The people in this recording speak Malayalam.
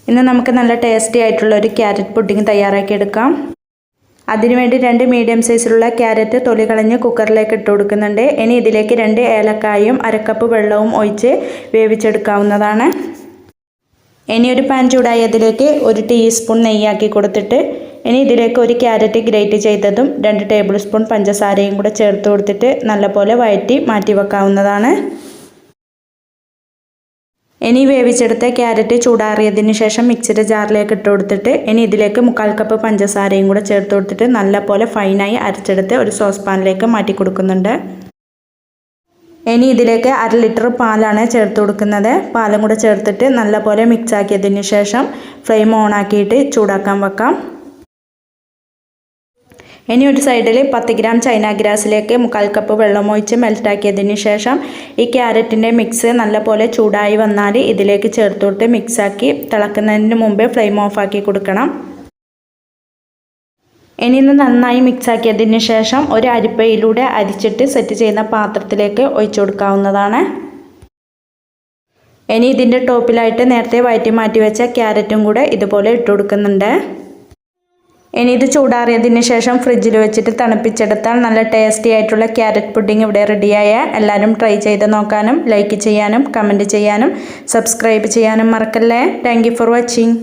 ഇന്ന് നമുക്ക് നല്ല ടേസ്റ്റി ആയിട്ടുള്ള ഒരു ക്യാരറ്റ് പുഡിംഗ് തയ്യാറാക്കി എടുക്കാം. അതിനുവേണ്ടി 2 മീഡിയം സൈസിലുള്ള ക്യാരറ്റ് തൊലി കളഞ്ഞ് കുക്കറിലേക്ക് ഇട്ട് കൊടുക്കുന്നുണ്ട്. ഇനി ഇതിലേക്ക് 2 ഏലക്കായും 1 കപ്പ് വെള്ളവും ഒഴിച്ച് വേവിച്ചെടുക്കാവുന്നതാണ്. ഇനി ഒരു പാൻ ചൂടായി അതിലേക്ക് 1 ടീസ്പൂൺ നെയ്യാക്കി കൊടുത്തിട്ട് ഇനി ഇതിലേക്ക് 1 ക്യാരറ്റ് ഗ്രേറ്റ് ചെയ്തതും 2 ടേബിൾ സ്പൂൺ പഞ്ചസാരയും കൂടെ ചേർത്ത് കൊടുത്തിട്ട് നല്ലപോലെ വഴറ്റി മാറ്റി വെക്കാവുന്നതാണ്. ഇനി വേവിച്ചെടുത്ത ക്യാരറ്റ് ചൂടാറിയതിന് ശേഷം മിക്സിയുടെ ജാറിലേക്ക് ഇട്ട് കൊടുത്തിട്ട് ഇനി ഇതിലേക്ക് 1/4 കപ്പ് പഞ്ചസാരയും കൂടെ ചേർത്ത് കൊടുത്തിട്ട് നല്ലപോലെ ഫൈനായി അരച്ചെടുത്ത് ഒരു സോസ് പാനിലേക്ക് മാറ്റി കൊടുക്കുന്നുണ്ട്. ഇനി ഇതിലേക്ക് 1/2 ലിറ്റർ പാലാണ് ചേർത്ത് കൊടുക്കുന്നത്. പാലും കൂടെ ചേർത്തിട്ട് നല്ലപോലെ മിക്സ് ആക്കിയതിന് ശേഷം ഫ്ലെയിം ഓൺ ആക്കിയിട്ട് ചൂടാക്കാൻ വെക്കാം. ഇനി ഒരു സൈഡിൽ 10 ഗ്രാം ചൈന ഗ്രാസിലേക്ക് 1/4 കപ്പ് വെള്ളം ഒഴിച്ച് മെൽറ്റാക്കിയതിന് ശേഷം ഈ ക്യാരറ്റിൻ്റെ മിക്സ് നല്ലപോലെ ചൂടായി വന്നാൽ ഇതിലേക്ക് ചേർത്ത് കൊടുത്ത് മിക്സാക്കി തിളക്കുന്നതിന് മുമ്പേ ഫ്ലെയിം ഓഫാക്കി കൊടുക്കണം. ഇനി ഇത് നന്നായി മിക്സാക്കിയതിന് ശേഷം ഒരു അരിപ്പയിലൂടെ അരിച്ചിട്ട് സെറ്റ് ചെയ്യുന്ന പാത്രത്തിലേക്ക് ഒഴിച്ചു കൊടുക്കാവുന്നതാണ്. ഇനി ഇതിൻ്റെ ടോപ്പിലായിട്ട് നേരത്തെ വഴറ്റി മാറ്റി വെച്ച ക്യാരറ്റും കൂടെ ഇതുപോലെ ഇട്ട് കൊടുക്കുന്നുണ്ട്. ഇനി ഇത് ചൂടാറിയതിന് ശേഷം ഫ്രിഡ്ജിൽ വെച്ചിട്ട് തണുപ്പിച്ചെടുത്താൽ നല്ല ടേസ്റ്റി ആയിട്ടുള്ള ക്യാരറ്റ് പുഡിംഗ് ഇവിടെ റെഡിയായ. എല്ലാവരും ട്രൈ ചെയ്ത് നോക്കാനും ലൈക്ക് ചെയ്യാനും കമൻറ്റ് ചെയ്യാനും സബ്സ്ക്രൈബ് ചെയ്യാനും മറക്കല്ലേ. Thank you for watching.